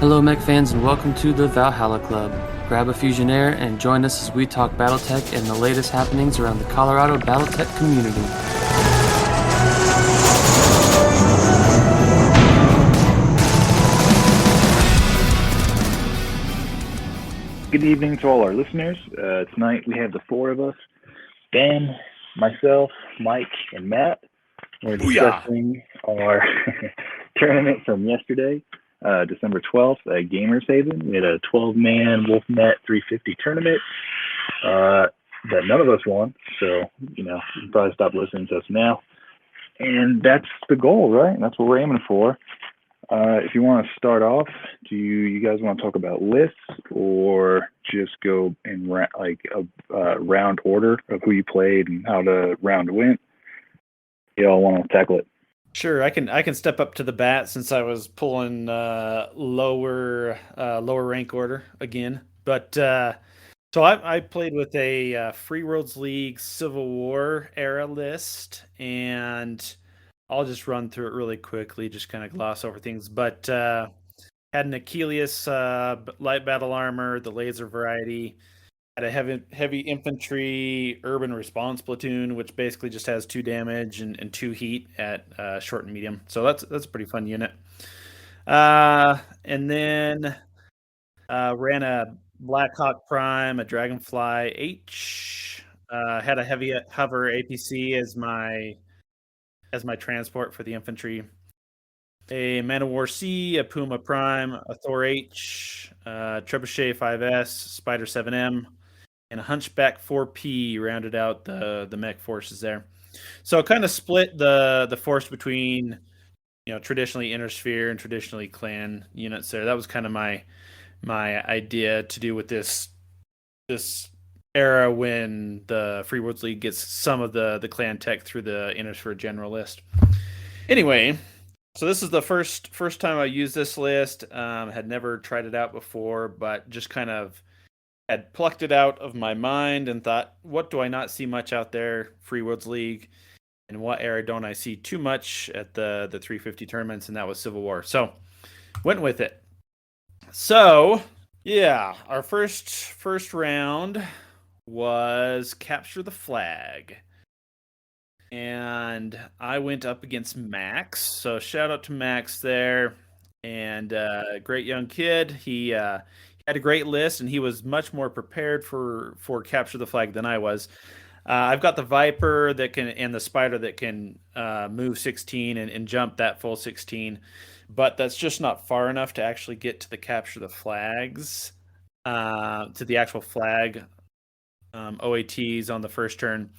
Hello mech fans and welcome to the Valhalla Club. Grab a Fusionaire and join us as we talk Battletech and the latest happenings around the Colorado Battletech community. Good evening to all our listeners. Tonight we have the four of us, Ben, myself, Mike, and Matt. We're discussing our tournament from yesterday, December 12th at Gamers Haven. We had a 12-man WolfNet 350 tournament that none of us won, so, you can probably stop listening to us now. And that's the goal, right? That's what we're aiming for. If you want to start off, do you guys want to talk about lists or just go in round order of who you played and how the round went? You all want to tackle it? Sure, I can step up to the bat since I was pulling lower rank order again. But so I played with a Free Worlds League Civil War era list, and I'll just run through it really quickly, just kind of gloss over things. But had an Achilles light battle armor, the laser variety. Had a heavy infantry urban response platoon, which basically just has 2 damage and 2 heat at short and medium. So that's a pretty fun unit. And then ran a Blackhawk Prime, a Dragonfly H. Had a heavy hover APC as my transport for the infantry. A Man of War C, a Puma Prime, a Thor H, Trebuchet 5S, Spider 7M, and a Hunchback 4P rounded out the mech forces there. So kind of split the force between traditionally Intersphere and traditionally clan units there. That was kind of my idea to do with this era when the Free Worlds League gets some of the clan tech through the Intersphere general list. Anyway, so this is the first time I used this list. Had never tried it out before, but just kind of had plucked it out of my mind and thought, what do I not see much out there, Free Worlds League, and what era don't I see too much at the 350 tournaments, and that was Civil War. So went with it. So yeah, our first round was Capture the Flag. And I went up against Max. So shout out to Max there. And great young kid. He had a great list, and he was much more prepared for Capture the Flag than I was. I've got the Viper that can and the Spider that can move 16 and jump that full 16, but that's just not far enough to actually get to the Capture the Flags, to the actual flag OATs on the first turn.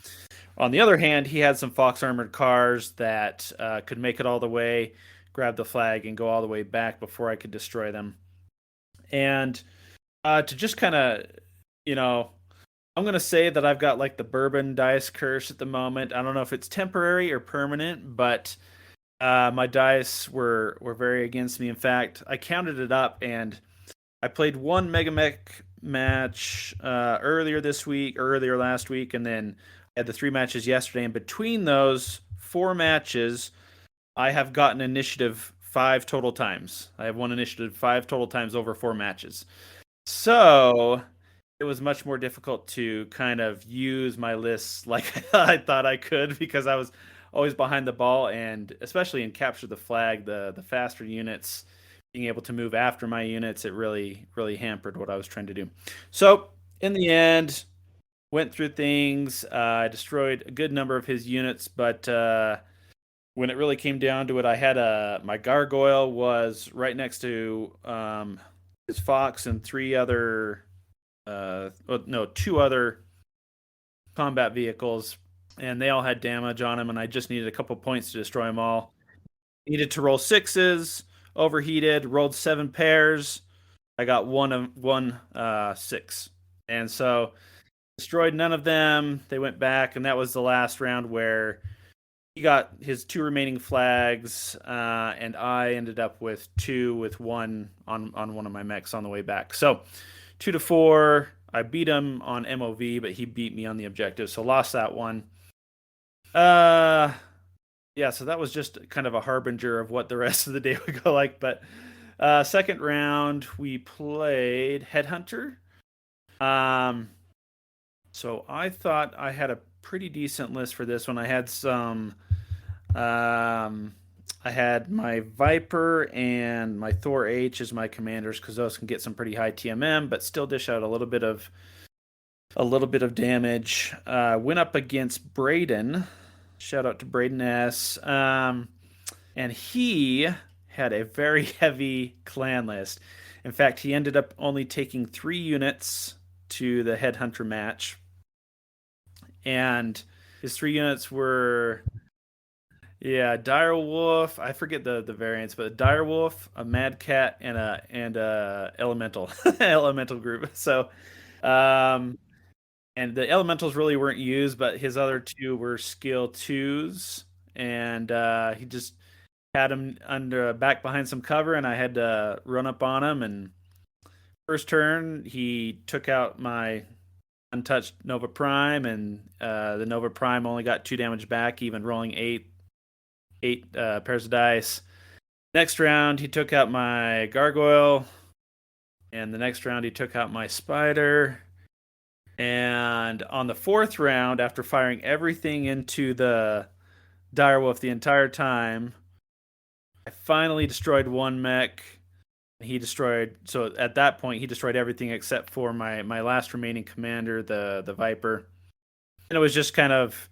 On the other hand, he had some Fox armored cars that could make it all the way, grab the flag, and go all the way back before I could destroy them. And to just kind of, I'm going to say that I've got like the BourBen dice curse at the moment. I don't know if it's temporary or permanent, but my dice were very against me. In fact, I counted it up, and I played one Mega Mech match earlier last week, and then I had the 3 matches yesterday. And between those 4 matches, I have gotten initiative 5 total times. I have won initiative 5 total times over 4 matches. So it was much more difficult to kind of use my lists like I thought I could, because I was always behind the ball, and especially in Capture the Flag, the faster units being able to move after my units, it really hampered what I was trying to do. So in the end, went through things. I destroyed a good number of his units, but when it really came down to it, I had my Gargoyle was right next to his Fox and 2 other combat vehicles, and they all had damage on them, and I just needed a couple points to destroy them all. Needed to roll 6s, overheated, rolled 7 pairs. I got one 6, and so destroyed none of them. They went back, and that was the last round where he got his 2 remaining flags, and I ended up with 2 with 1 on one of my mechs on the way back. So 2-4. I beat him on MOV, but he beat me on the objective, so lost that one. Yeah, so that was just kind of a harbinger of what the rest of the day would go like. But Second round, we played Headhunter. So I thought I had a pretty decent list for this one. I had some. I had my Viper and my Thor H as my commanders because those can get some pretty high TMM, but still dish out a little bit of damage. Went up against Braden. Shout out to Braden S. And he had a very heavy clan list. In fact, he ended up only taking 3 units to the Headhunter match. And his 3 units were, Dire Wolf. I forget the variants, but a Dire Wolf, a Mad Cat, and a Elemental Elemental group. So, and the Elementals really weren't used, but his other 2 were skill 2s, and he just had him back behind some cover, and I had to run up on him. And first turn, he took out my untouched Nova Prime, and the Nova Prime only got 2 damage back, even rolling 8 pairs of dice. Next round, he took out my Gargoyle, and the next round, he took out my Spider. And on the 4th round, after firing everything into the Direwolf the entire time, I finally destroyed 1 mech. So at that point, he destroyed everything except for my last remaining commander, the Viper. And it was just kind of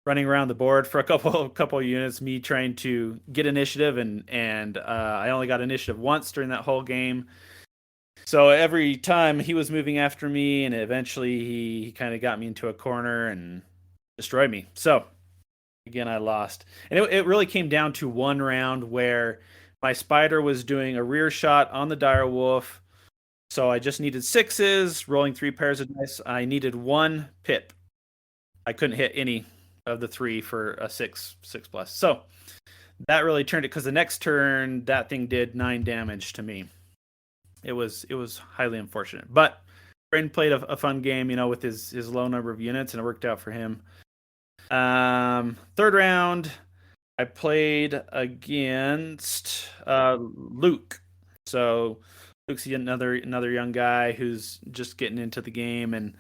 running around the board for a couple of units, me trying to get initiative, and I only got initiative once during that whole game. So every time he was moving after me, and eventually he kind of got me into a corner and destroyed me. So again, I lost. And it really came down to one round where my Spider was doing a rear shot on the Dire Wolf. So I just needed 6s, rolling 3 pairs of dice. I needed 1 pip. I couldn't hit any of the 3 for a 6 plus. So that really turned it, because the next turn, that thing did 9 damage to me. It was highly unfortunate. But Braden played a fun game, with his low number of units, and it worked out for him. Third round, I played against Luke. So Luke's another young guy who's just getting into the game, and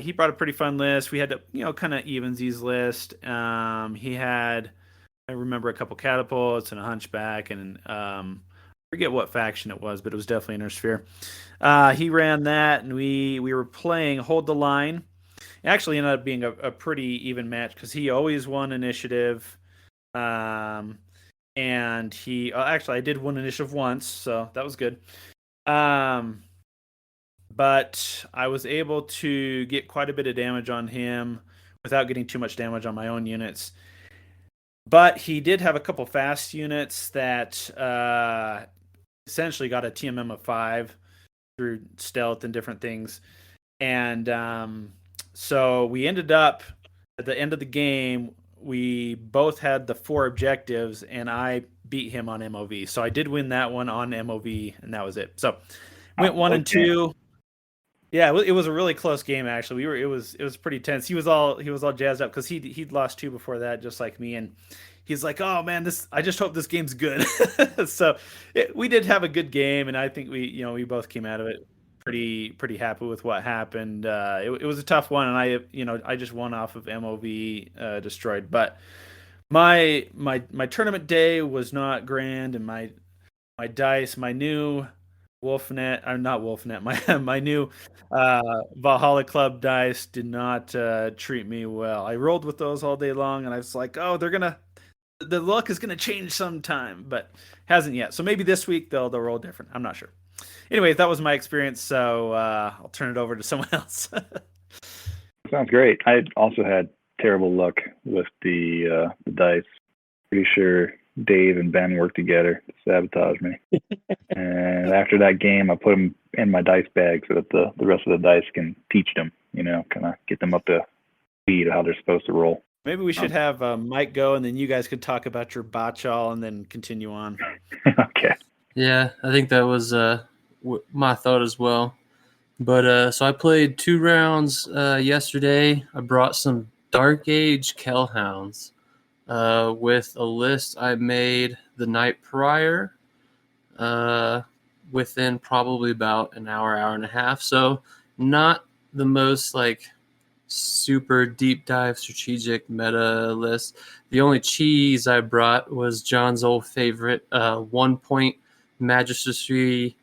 he brought a pretty fun list. We had to, kind of evensies list. He had, I remember, a couple catapults and a hunchback, and forget what faction it was, but it was definitely Inner Sphere. He ran that, and we were playing Hold the Line. It actually ended up being a pretty even match because he always won initiative. And he actually, I did win initiative once, so that was good. But I was able to get quite a bit of damage on him without getting too much damage on my own units. But he did have a couple fast units that essentially got a TMM of 5 through stealth and different things. And so we ended up, at the end of the game, we both had the 4 objectives, and I beat him on MOV. So I did win that one on MOV, and that was it. So went 1 and 2. Yeah, it was a really close game, actually. It was pretty tense. He was all jazzed up because he'd lost 2 before that, just like me, and he's like, "Oh man, I just hope this game's good." So we did have a good game, and I think we both came out of it pretty happy with what happened. It was a tough one, and I just won off of MOV destroyed. But my tournament day was not grand, and my dice, my new WolfNet, or not WolfNet, my new Valhalla Club dice did not treat me well. I rolled with those all day long, and I was like, oh, the luck is gonna change sometime, but hasn't yet. So maybe this week they'll roll different. I'm not sure. Anyway, that was my experience, so I'll turn it over to someone else. Sounds great. I also had terrible luck with the dice. Pretty sure Dave and Ben worked together to sabotage me. And after that game, I put them in my dice bag so that the rest of the dice can teach them, kind of get them up to speed of how they're supposed to roll. Maybe we should have Mike go, and then you guys could talk about your Batchall and then continue on. Okay. Yeah, I think that was my thought as well. But so I played 2 rounds yesterday. I brought some Dark Age Kellhounds with a list I made the night prior. within probably about an hour and a half. So not the most like super deep dive strategic meta list. The only cheese I brought was John's old favorite 1 point magistracy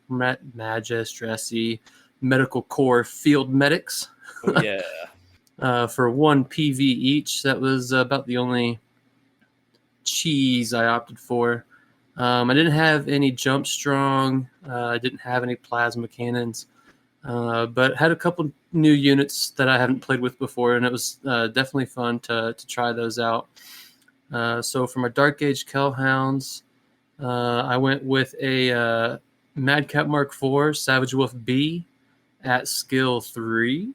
medical corps field medics. Oh yeah. For 1 PV each. That was about the only cheese I opted for. I didn't have any jump strong. I didn't have any plasma cannons, but had a couple new units that I haven't played with before, and it was definitely fun to try those out. So for my Dark Age Kellhounds, I went with a Madcap Mark IV Savage Wolf B at skill 3.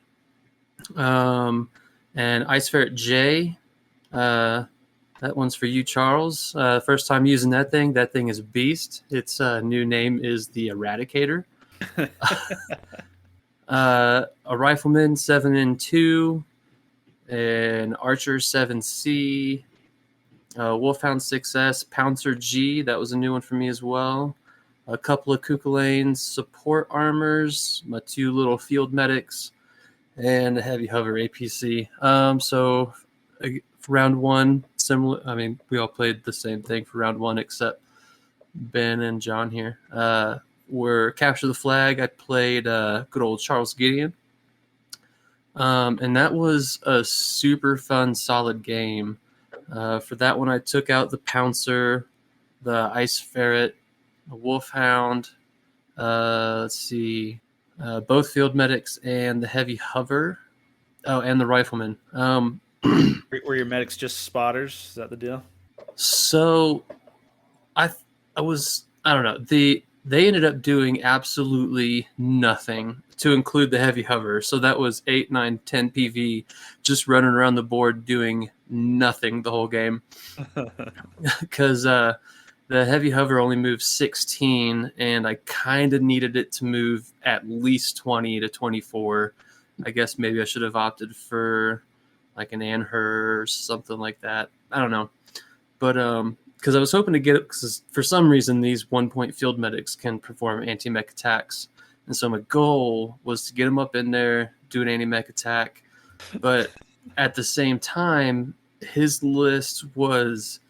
And Ice Ferret J, that one's for you, Charles. First time using that thing. That thing is a beast. Its new name is the Eradicator. A Rifleman 7 and 2, an Archer 7C, Wolfhound 6S, Pouncer G. That was a new one for me as well. A couple of Kukulanes, support armors, my 2 little field medics, and a heavy hover APC. So for round 1, similar. I mean, we all played the same thing for round 1 except Ben and John here. Were Capture the Flag. I played good old Charles Gideon. And that was a super fun, solid game. For that one, I took out the Pouncer, the Ice Ferret, the Wolfhound, let's see, both field medics and the heavy hover. Oh, and the Rifleman. Were your medics just spotters? Is that the deal? So I don't know. They ended up doing absolutely nothing to include the heavy hover. So that was 8, 9, 10 PV just running around the board doing nothing the whole game. Because the heavy hover only moved 16, and I kind of needed it to move at least 20 to 24. I guess maybe I should have opted for like an Anher or something like that. I don't know. But because I was hoping to get it, because for some reason these 1 point field medics can perform anti-mech attacks. And so my goal was to get them up in there, do an anti-mech attack. But at the same time, his list was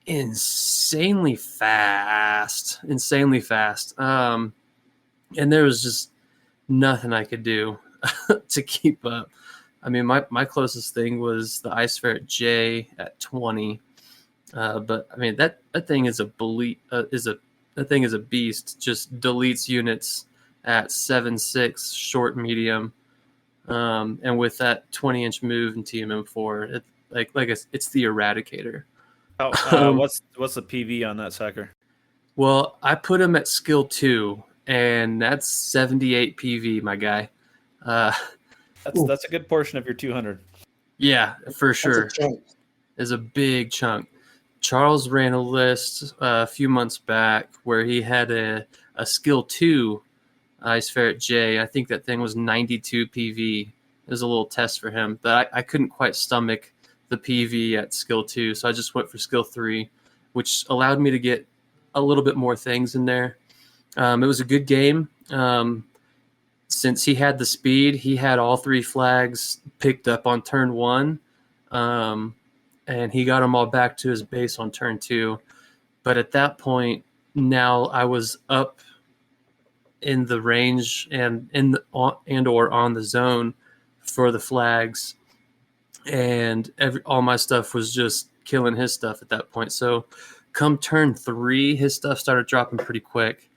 insanely fast. And there was just nothing I could do to keep up. I mean, my closest thing was the Ice Ferret J at 20. But I mean that thing is that thing is a beast. Just deletes units at 7/6 short medium, and with that 20-inch move in TMM4, it's the Eradicator. What's the PV on that sucker? Well, I put him at skill 2, and that's 78 PV, my guy. That's a good portion of your 200. Yeah, for sure. Is a big chunk. Charles ran a list a few months back where he had a skill 2 Ice Ferret J. I think that thing was 92 PV. It was a little test for him, but I couldn't quite stomach the PV at skill 2, so I just went for skill 3, which allowed me to get a little bit more things in there. It was a good game. Since he had the speed, he had all 3 flags picked up on turn 1. And he got them all back to his base on turn 2. But at that point, now I was up in the range and or on the zone for the flags, and all my stuff was just killing his stuff at that point. So come turn 3, his stuff started dropping pretty quick.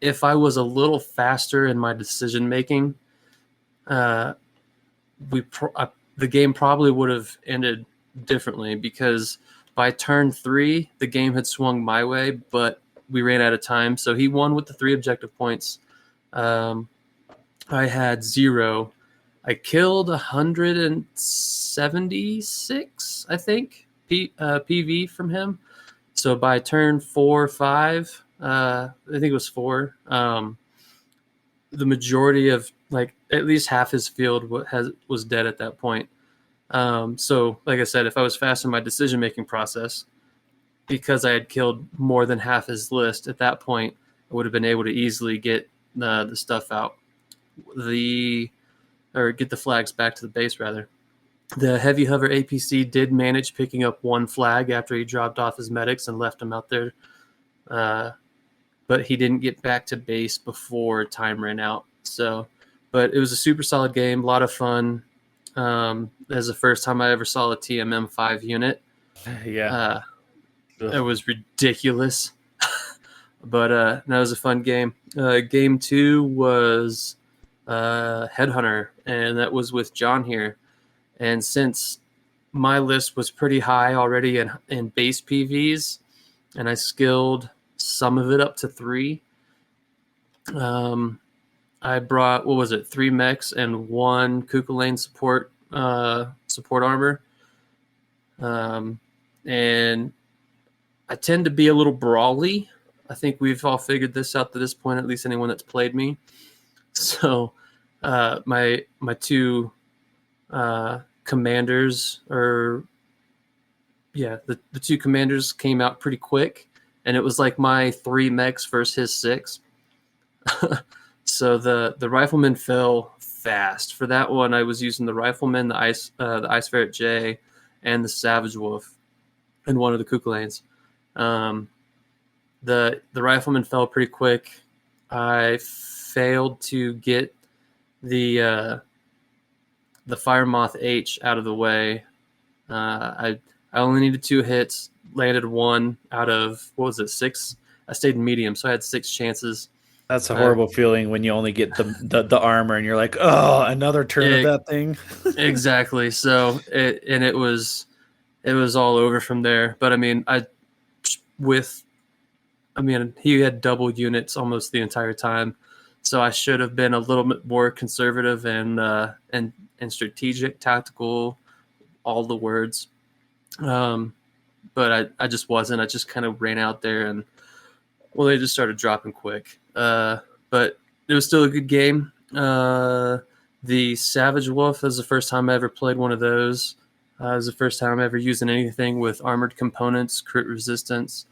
If I was a little faster in my decision making, the game probably would have ended differently, because by turn 3, the game had swung my way, but we ran out of time. So he won with the 3 objective points. I had 0. I killed 176, I think, PV from him. So by turn 4, 5, I think it was 4, the majority of, like, at least half his field was dead at that point. So like I said, if I was fast in my decision-making process, because I had killed more than half his list at that point, I would have been able to easily get the stuff out, or get the flags back to the base rather. The heavy hover APC did manage picking up one flag after he dropped off his medics and left them out there, but he didn't get back to base before time ran out. So, but it was a super solid game, a lot of fun. That was the first time I ever saw a TMM5 unit. Yeah. It was ridiculous. But that was a fun game. Game 2 was Headhunter, and that was with John here. And since my list was pretty high already in base PVs, and I skilled some of it up to 3, I brought, 3 mechs and 1 Kukulane support armor. And I tend to be a little brawly. I think we've all figured this out to this point, at least anyone that's played me. So my 2 commanders the 2 commanders came out pretty quick, and it was like my 3 mechs versus his 6. So the rifleman fell fast. For that one, I was using the rifleman, the ice ferret J, and the savage wolf, and one of the Kukulanes. The rifleman fell pretty quick. I failed to get the fire moth H out of the way. I only needed 2 hits, landed 1 out of 6. I stayed in medium, so I had 6 chances. That's a horrible feeling when you only get the armor and you're like, oh, another turn of that thing. Exactly. So it was all over from there. But I mean, he had double units almost the entire time, so I should have been a little bit more conservative and strategic, tactical, all the words. But I just wasn't. I just kind of ran out there and they just started dropping quick. But it was still a good game. The Savage Wolf was the first time I ever played one of those. It was the first time ever using anything with armored components, crit resistance.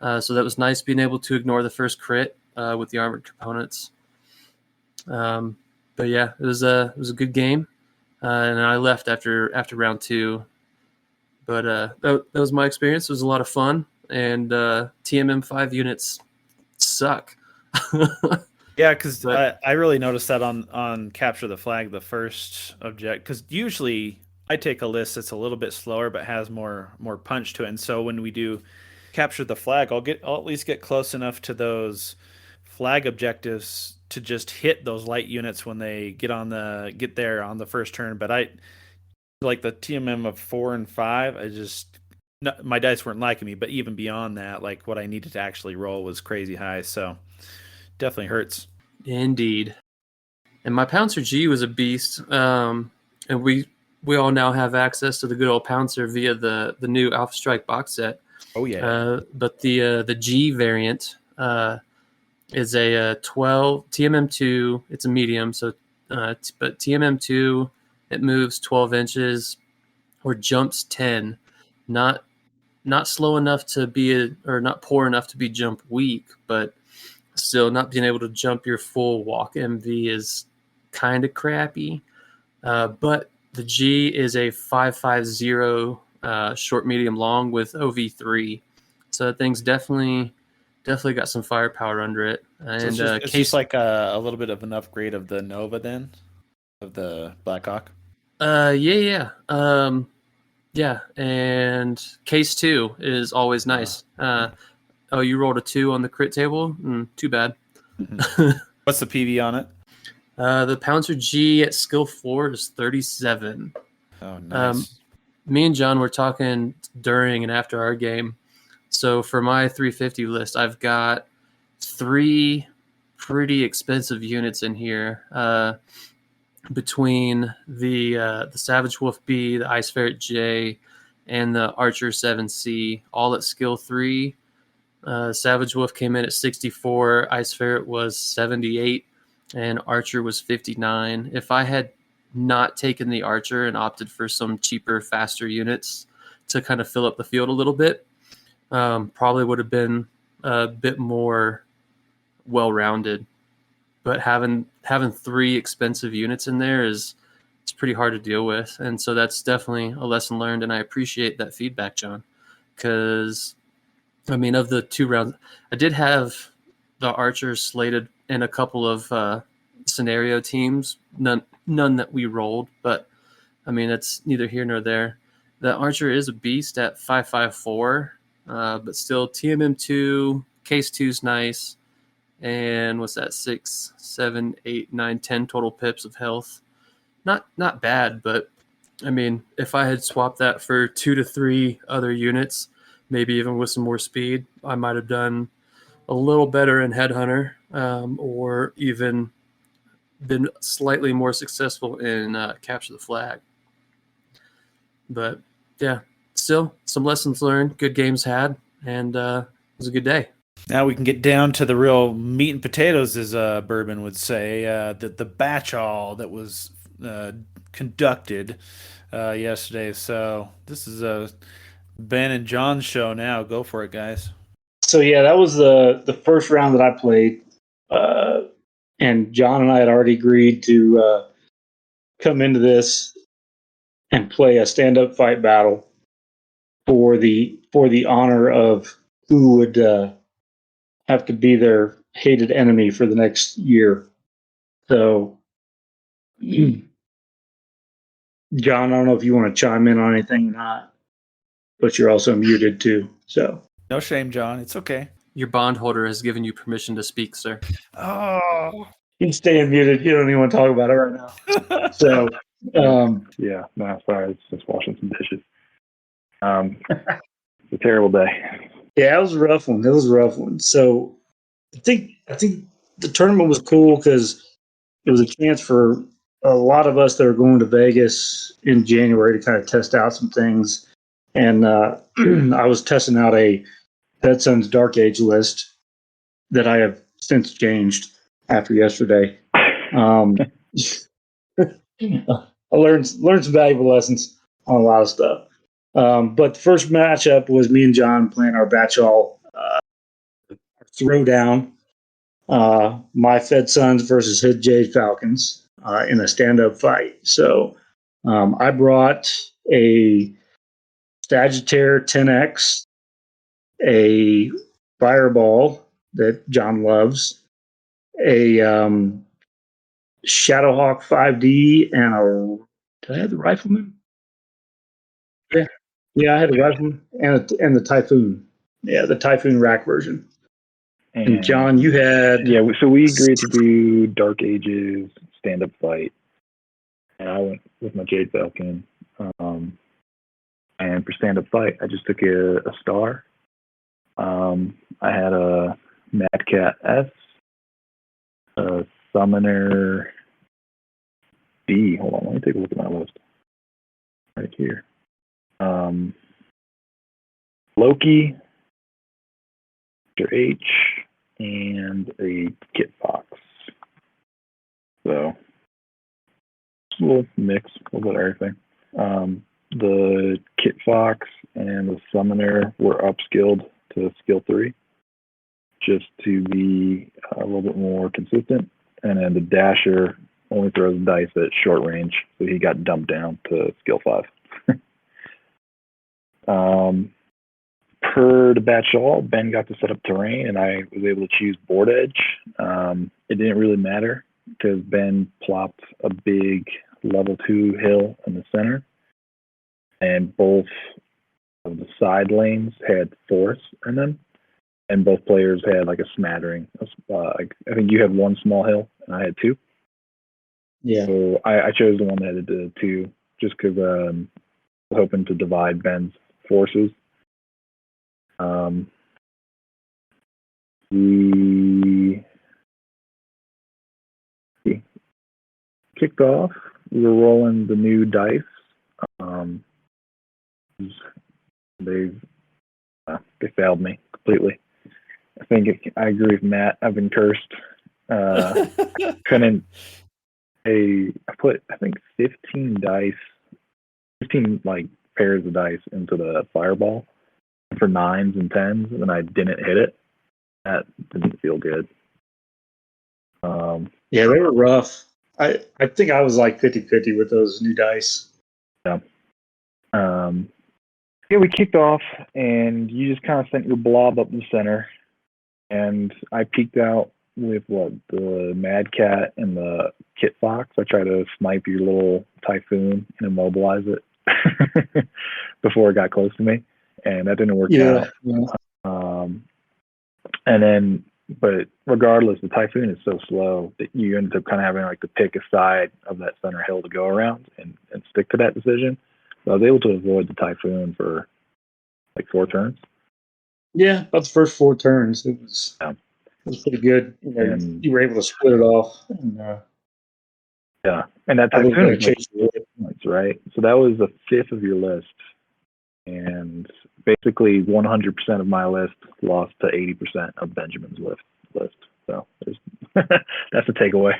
So that was nice being able to ignore the first crit with the armored components. But yeah, it was a good game, and I left after round 2. But that was my experience. It was a lot of fun, and TMM5 units suck. Yeah, because I really noticed that on Capture the Flag, the first object, because usually I take a list that's a little bit slower but has more punch to it, and so when we do Capture the Flag, I'll at least get close enough to those flag objectives to just hit those light units when they get there on the first turn. But I like the TMM of 4 and 5. My dice weren't liking me, but even beyond that, like what I needed to actually roll was crazy high. So definitely hurts. Indeed. And my Pouncer G was a beast. And we all now have access to the good old Pouncer via the new Alpha Strike box set. Oh yeah. But the G variant is a 12 TMM2. It's a medium, so but TMM2, it moves 12 inches or jumps 10. Not slow enough to be or not poor enough to be jump weak, but still not being able to jump your full walk MV is kind of crappy. But the G is a 5.50 short, medium, long with OV3, so that thing's definitely got some firepower under it. And so it's just like a little bit of an upgrade of the Nova then, of the Blackhawk. Yeah. Yeah, and case 2 is always nice. Oh, you rolled a 2 on the crit table? Too bad. Mm-hmm. What's the PV on it? The Pouncer G at skill 4 is 37. Oh, nice. Me and John were talking during and after our game. So for my 350 list, I've got 3 pretty expensive units in here. Between the Savage Wolf B, the Ice Ferret J, and the Archer 7C, all at skill 3. Savage Wolf came in at 64, Ice Ferret was 78, and Archer was 59. If I had not taken the Archer and opted for some cheaper, faster units to kind of fill up the field a little bit, probably would have been a bit more well-rounded. But having 3 expensive units in there it's pretty hard to deal with, and so that's definitely a lesson learned. And I appreciate that feedback, John, because I mean, of the 2 rounds, I did have the archers slated in a couple of scenario teams, none that we rolled, but I mean, it's neither here nor there. The archer is a beast at 554, but still TMM2, case 2's nice. And what's that? 6, 7, 8, 9, 10 total pips of health. Not bad, but I mean, if I had swapped that for 2 to 3 other units, maybe even with some more speed, I might have done a little better in Headhunter, or even been slightly more successful in Capture the Flag. But yeah, still some lessons learned, good games had, and it was a good day. Now we can get down to the real meat and potatoes, as BourBen would say, the Batchall that was conducted yesterday. So this is Ben and John's show now. Go for it, guys. So yeah, that was the first round that I played, and John and I had already agreed to come into this and play a stand-up fight battle for the honor of who would have to be their hated enemy for the next year. So, John, I don't know if you want to chime in on anything or not, but you're also muted too. So no shame, John. It's okay. Your bondholder has given you permission to speak, sir. Oh, he's staying muted. You don't even want to talk about it right now. So, yeah, no, sorry, I was just washing some dishes. It's a terrible day. Yeah, it was a rough one. It was a rough one. So, I think the tournament was cool because it was a chance for a lot of us that are going to Vegas in January to kind of test out some things. And I was testing out a Dead Sun's Dark Age list that I have since changed after yesterday. I learned some valuable lessons on a lot of stuff. But the first matchup was me and John playing our Batchall throwdown. My Fed Sons versus Hood Jade Falcons in a stand-up fight. So I brought a Sagittaire 10X, a Fireball that John loves, a Shadowhawk 5D, and a... Did I have the Rifleman? Yeah, I had the Rifleman and the Typhoon. Yeah, the Typhoon rack version. And John, you had... Yeah, so we agreed to do Dark Ages stand-up fight. And I went with my Jade Falcon. And for stand-up fight, I just took a star. I had a Mad Cat S, a Summoner B. Hold on, let me take a look at my list. Right here. Loki, Mr. H, and a Kit Fox. So, it's a little mix, a little bit of everything. The Kit Fox and the Summoner were upskilled to skill 3, just to be a little bit more consistent. And then the Dasher only throws dice at short range, so he got dumped down to skill 5. Per the Batchall, Ben got to set up terrain, and I was able to choose board edge. It didn't really matter because Ben plopped a big level 2 hill in the center, and both of the side lanes had force in them, and both players had like a smattering. I think you had 1 small hill, and I had 2. Yeah. So I chose the one that had the 2, just because I was hoping to divide Ben's forces. We kicked off. We were rolling the new dice. They failed me completely. I agree with Matt. I've been cursed. Couldn't. I put 15 dice, 15 like pairs of dice into the Fireball. for 9s and 10s, and I didn't hit it. That didn't feel good. Yeah, they were rough. I think I was like 50-50 with those new dice. Yeah. Yeah, we kicked off, and you just kind of sent your blob up the center, and I peeked out with the Mad Cat and the Kit Fox. I tried to snipe your little Typhoon and immobilize it before it got close to me, and that didn't work out. Yeah. And then, but regardless, the Typhoon is so slow that you end up kind of having like to pick a side of that center hill to go around and stick to that decision. So I was able to avoid the Typhoon for like 4 turns. Yeah, about the first 4 turns, it was pretty good. You were able to split it off. And, yeah, and that Typhoon is points, right? So that was a fifth of your list, and basically 100% of my list lost to 80% of Benjamin's list. So that's a takeaway.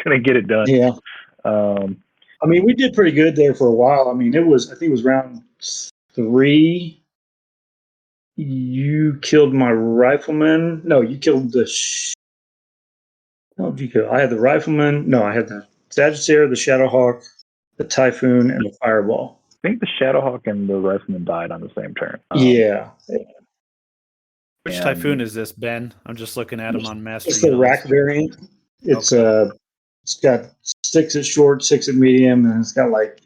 Couldn't get it done. Yeah. I mean, we did pretty good there for a while. I mean, I think it was round 3. You killed my rifleman. No, you killed the. What did you kill? I had the rifleman. No, I had the Sagittarius, the Shadowhawk, the Typhoon, and the Fireball. I think the Shadowhawk and the rifleman died on the same turn. Yeah. Which Typhoon is this, Ben? I'm just looking at him on Master. It's the rack variant. It's it's got 6 at short, 6 at medium, and it's got like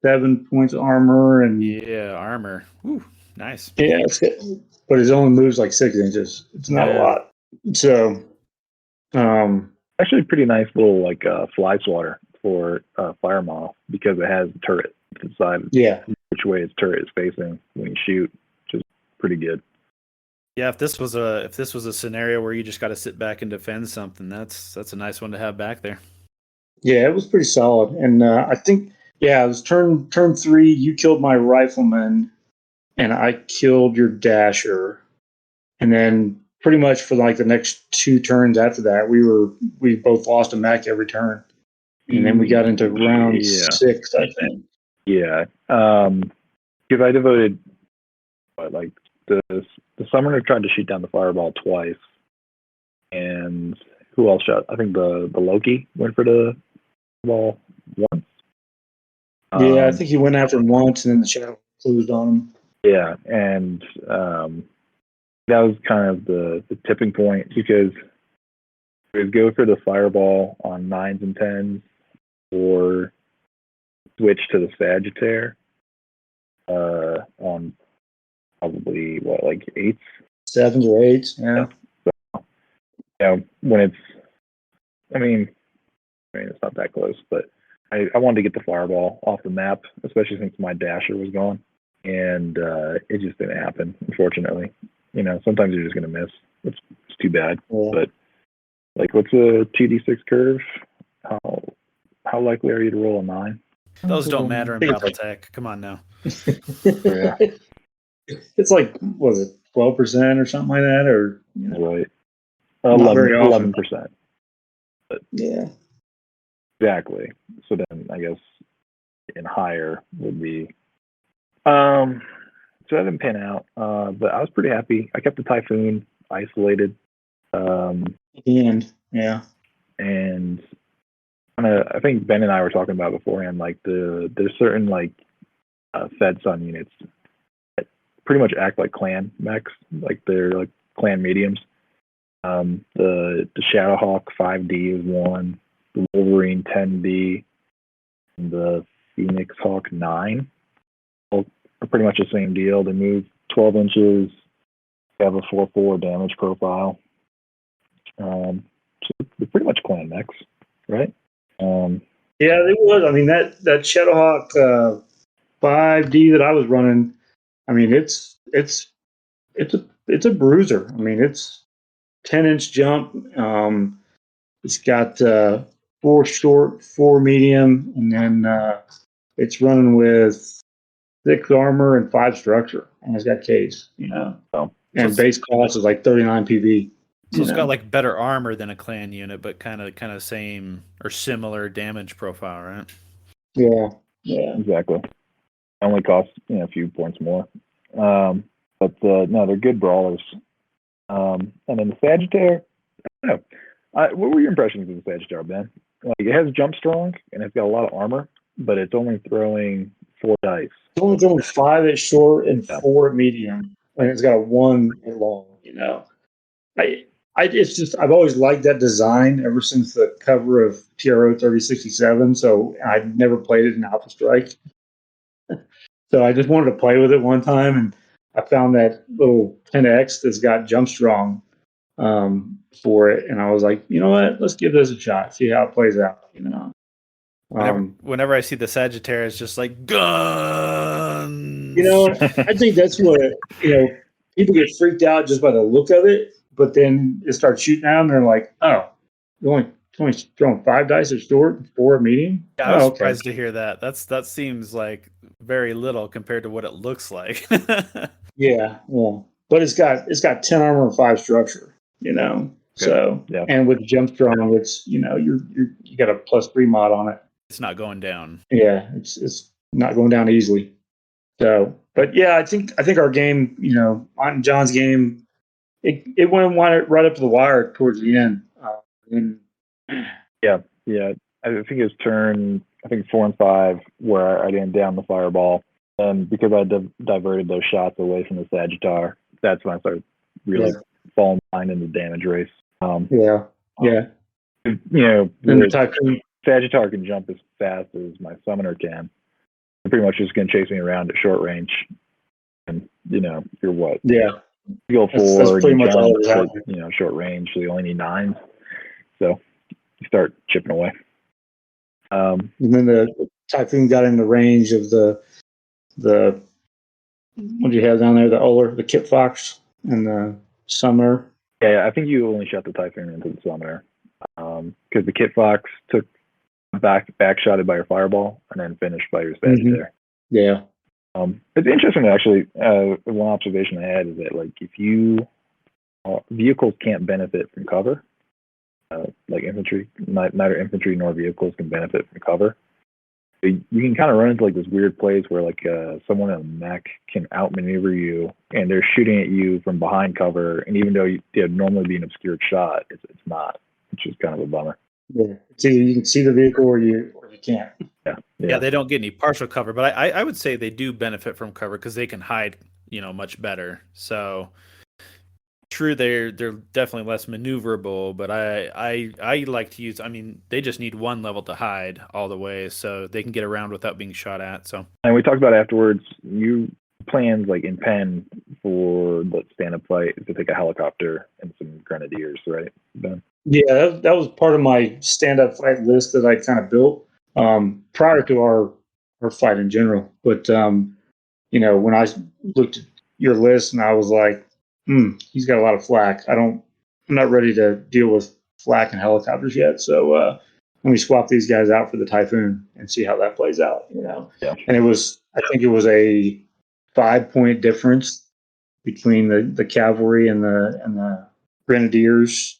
7 points of armor and armor. Ooh, nice. Yeah, but it only moves like 6 inches. It's not a lot. So, actually, pretty nice little like fly swatter for fire model because it has a turret to decide which way its turret is facing when you shoot, which is pretty good. Yeah, if this was a scenario where you just got to sit back and defend something, that's a nice one to have back there. Yeah, it was pretty solid, and I think it was turn 3. You killed my rifleman, and I killed your dasher, and then pretty much for like the next 2 turns after that, we both lost a mech every turn, and then we got into round 6, I think. Yeah, because I devoted like the summoner tried to shoot down the fireball twice, and who else shot? I think the Loki went for the ball once. Yeah, I think he went after him once, and then the shadow closed on him. Yeah, and that was kind of the tipping point because we would go for the fireball on 9s and 10s, or switch to the Sagittarius on probably like 8s, 7s or 8s. Yeah. So, when it's, I mean, it's not that close, but I wanted to get the fireball off the map, especially since my dasher was gone, and it just didn't happen, unfortunately. Sometimes you're just gonna miss. It's too bad. Yeah. But like, what's a 2d6 curve? How likely are you to roll a 9? Those don't matter in BattleTech. Come on now. Yeah. It's like, was it 12% or something like that, or right? 11%. But yeah, exactly. So then I guess in higher would be. So that didn't pan out, but I was pretty happy. I kept the Typhoon isolated. And I think Ben and I were talking about beforehand, like there's certain like Fed Sun units that pretty much act like clan mechs, like they're like clan mediums. The Shadowhawk 5D is one, the Wolverine 10D, and the Phoenix Hawk 9 all are pretty much the same deal. They move 12 inches, they have a 4/4 damage profile. So they're pretty much clan mechs, right? Yeah, they was. I mean, that Shadowhawk 5D that I was running, I mean, it's a bruiser. I mean, it's 10-inch jump. It's got 4 short, 4 medium, and then it's running with 6 armor and 5 structure, and it's got case. And base cost is like 39 PV. So it's got like better armor than a clan unit, but kind of same or similar damage profile, right? Yeah, exactly. Only costs a few points more. But But no, they're good brawlers. And then the Sagittaire, I don't know. What were your impressions of the Sagittaire, Ben? Like, it has jump strong and it's got a lot of armor, but it's only throwing 4 dice. It's only throwing 5 at short and 4 at medium, and it's got a 1 at long. It's just I've always liked that design ever since the cover of PRO 3067. So I've never played it in Alpha Strike. So I just wanted to play with it one time, and I found that little 10X that's got jump strong for it, and I was like, you know what, let's give this a shot, see how it plays out. Whenever I see the Sagittarius, it's just like guns. I think that's what people get freaked out just by the look of it, but then it starts shooting out, and they're like, oh, you're only throwing 5 dice at short, 4 at medium. Yeah, I was surprised to hear that. That seems like very little compared to what it looks like. Yeah. But it's got 10 armor and 5 structure. So and with jump strong, it's you got a +3 mod on it. It's not going down. Yeah, it's not going down easily. So, but yeah, I think our game, on John's game, it went right up to the wire towards the end. Yeah. I think it was turn 4 and 5 where I didn't down the fireball, and because I diverted those shots away from the Sagittaire, that's when I started really falling behind in the damage race. The Typhoon Sagittaire can jump as fast as my summoner can. They're pretty much just going to chase me around at short range, and you're what? Yeah, you go 4, that's pretty much all it at, short range, so you only need 9. So you start chipping away. And then the Typhoon got in the range of the what do you have down there? The Oler, the Kit Fox, and the Summoner. Yeah, I think you only shot the Typhoon into the Summoner because the Kit Fox took back shotted by your fireball and then finished by your Sagittaire. Mm-hmm. Yeah. It's interesting actually. One observation I had is that like if you vehicles can't benefit from cover. Like infantry, neither infantry nor vehicles can benefit from cover. You can kind of run into like this weird place where like someone in a mech can outmaneuver you, and they're shooting at you from behind cover, and even though it'd normally be an obscured shot, it's not, which is kind of a bummer. Yeah, so you can see the vehicle or you can't. Yeah, they don't get any partial cover, but I would say they do benefit from cover because they can hide, much better. So. True, they're definitely less maneuverable, but I like to use. I mean, they just need 1 level to hide all the way, so they can get around without being shot at. So, and we talked about afterwards. You plans like in Penn for the stand-up fight to take a helicopter and some grenadiers, right, Ben? Yeah, that was part of my stand-up fight list that I kind of built prior to our fight in general. But when I looked at your list and I was like. He's got a lot of flak. I'm not ready to deal with flak and helicopters yet. So let me swap these guys out for the Typhoon and see how that plays out. Yeah. And I think it was a 5-point difference between the cavalry and the grenadiers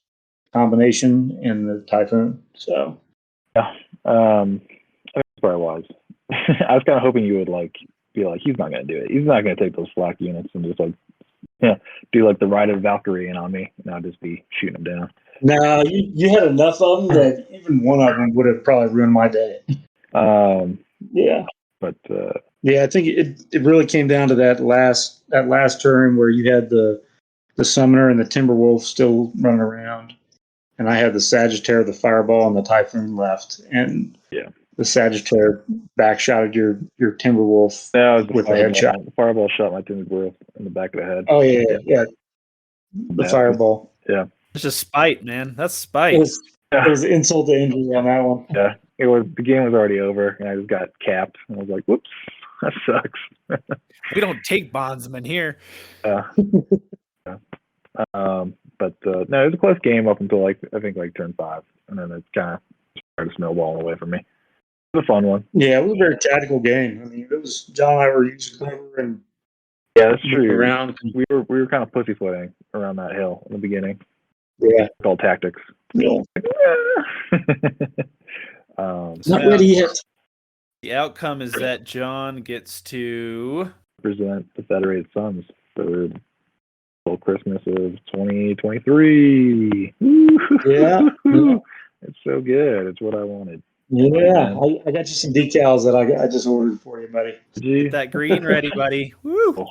combination and the Typhoon. So I think that's where I was. I was kind of hoping you would be like, he's not going to do it. He's not going to take those flak units and just do like the Ride of Valkyrie on me, and I'll just be shooting them down. No, you had enough of them that even one of them would have probably ruined my day. Yeah, but I think it really came down to that last turn where you had the Summoner and the Timberwolf still running around, and I had the Sagittaire, the Fireball, and the Typhoon left, and the Sagittaire backshotted your Timberwolf with a headshot. The Fireball shot my Timberwolf in the back of the head. Oh yeah. The Fireball. Yeah. It's just spite, man. That's spite. It was insult to injury on that one. Yeah. The game was already over, and I just got capped, and I was like, "Whoops, that sucks." We don't take bondsmen here. But no, it was a close game up until I think turn 5, and then it kind of started snowballing away from me. It was a fun one. Yeah, it was a very tactical game. I mean, it was John and I were using cover and that's true. Around. We were kind of pussyfooting around that hill in the beginning. Yeah, it's all tactics. Yeah. Not ready yet. The outcome is that John gets to present the Federated Sons. 3rd full Christmas of 2023. Yeah. It's so good. It's what I wanted. Yeah, I got you some decals that I just ordered for you, buddy. Get that green ready, buddy. Woo! Oh,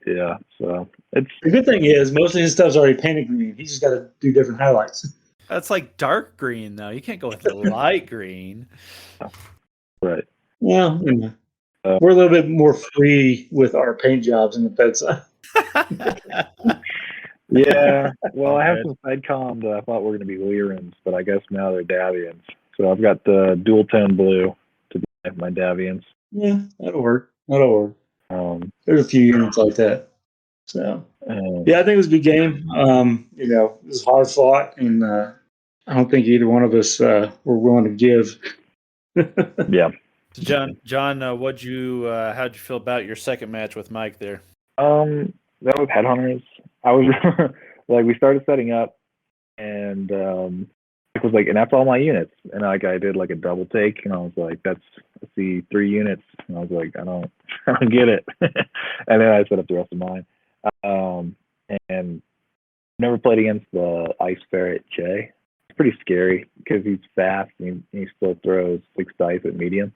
yeah, so it's the good thing is most of his stuff's already painted green. He's just got to do different highlights. That's like dark green, though. You can't go with the light green. right. Well, we're a little bit more free with our paint jobs in the bedside. Yeah, well, I have some sidecom that I thought were going to be Lyrans, but I guess now they're Davians. So I've got the dual tone blue to be my Davians. Yeah, that'll work. There's a few units like that. So yeah, I think it was a good game. It was hard fought, and I don't think either one of us were willing to give. Yeah. John, how'd you feel about your second match with Mike there? That was Headhunters. I was like, we started setting up, and it was like, and that's all my units. And like, I did like a double take, and I was like, let's see, 3 units. And I was like, I don't get it. And then I set up the rest of mine. And never played against the Ice Ferret J. It's pretty scary because he's fast and he still throws 6 dice at medium.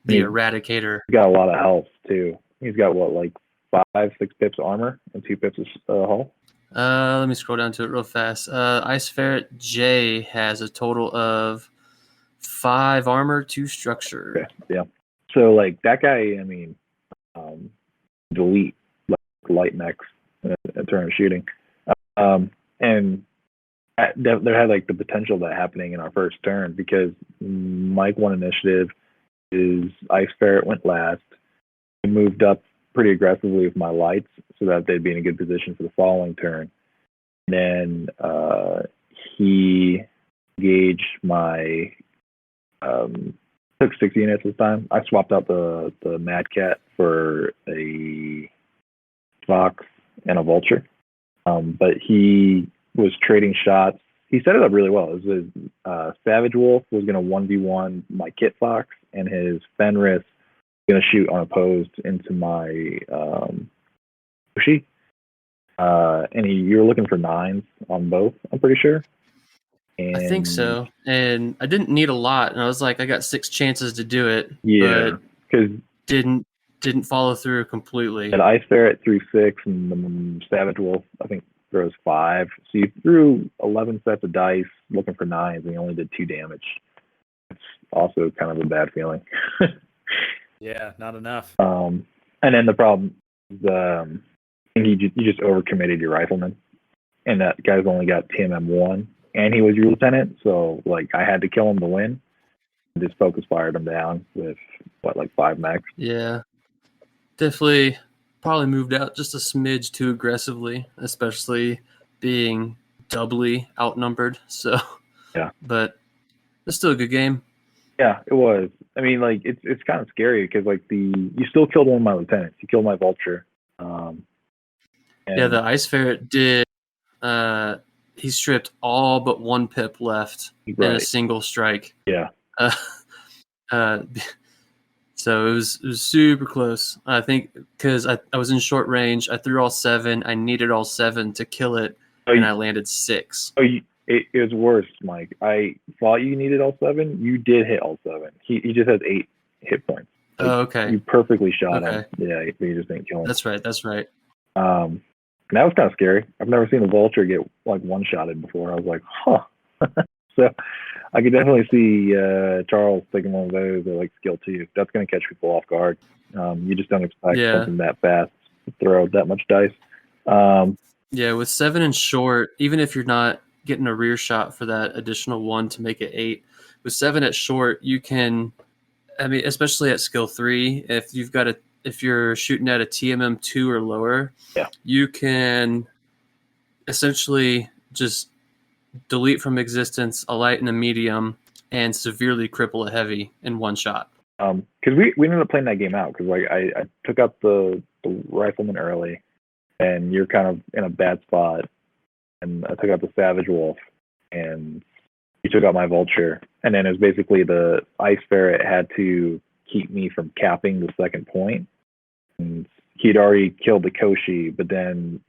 The Eradicator. He's got a lot of health too. He's got what, like 5-6 pips armor and 2 pips hull. Let me scroll down to it real fast. Ice Ferret J has a total of 5 armor, 2 structure. Okay. Yeah. So like that guy, I mean, delete like light mechs in terms of shooting, and there had like the potential of that happening in our first turn because Mike won initiative. His Ice Ferret went last. He moved up pretty aggressively with my lights so that they'd be in a good position for the following turn. And then he engaged my took 6 units this time. I swapped out the Mad Cat for a Fox and a Vulture. But he was trading shots. He set it up really well. It was Savage Wolf was going to 1v1 my Kit Fox, and his Fenris going to shoot unopposed into my Bushi. And you were looking for 9s on both, I'm pretty sure. And I think so. And I didn't need a lot. And I was like, I got 6 chances to do it. Yeah, because didn't follow through completely. And Ice Ferret threw 6, and the Savage Wolf, I think, throws 5. So you threw 11 sets of dice looking for 9s, and you only did 2 damage. It's also kind of a bad feeling. Yeah, not enough. And then the problem is you just overcommitted your rifleman, and that guy's only got TMM 1, and he was your lieutenant, so like I had to kill him to win. Just focus fired him down with like 5 mechs. Yeah, definitely. Probably moved out just a smidge too aggressively, especially being doubly outnumbered. So yeah, but it's still a good game. Yeah, it was. I mean, like it's kind of scary because like you still killed one of my lieutenants. You killed my Vulture. Yeah, the Ice Ferret did. He stripped all but 1 pip left in a single strike. Yeah. So it was super close. I think because I was in short range. I threw all 7. I needed all 7 to kill it, and I landed 6. Oh, it was worse, Mike. I thought you needed all 7. You did hit all 7. He just has 8 hit points. Like, okay. You perfectly shot him. Yeah, you just didn't kill him. That's right. That was kind of scary. I've never seen a Vulture get like one-shotted before. I was like, huh. So I could definitely see Charles taking one of those or like skill 2. That's going to catch people off guard. You just don't expect something that fast to throw that much dice. Yeah, with 7 and short, even if you're not getting a rear shot for that additional 1 to make it 8, with 7 at short, you can. I mean, especially at skill 3, if you're shooting at a TMM 2 or lower, you can essentially just delete from existence a light and a medium and severely cripple a heavy in 1 shot. Because we ended up playing that game out because like I took out the rifleman early, and you're kind of in a bad spot, and I took out the Savage Wolf, and you took out my Vulture, and then it was basically the Ice Ferret had to keep me from capping the second point, and he'd already killed the Koshi, but then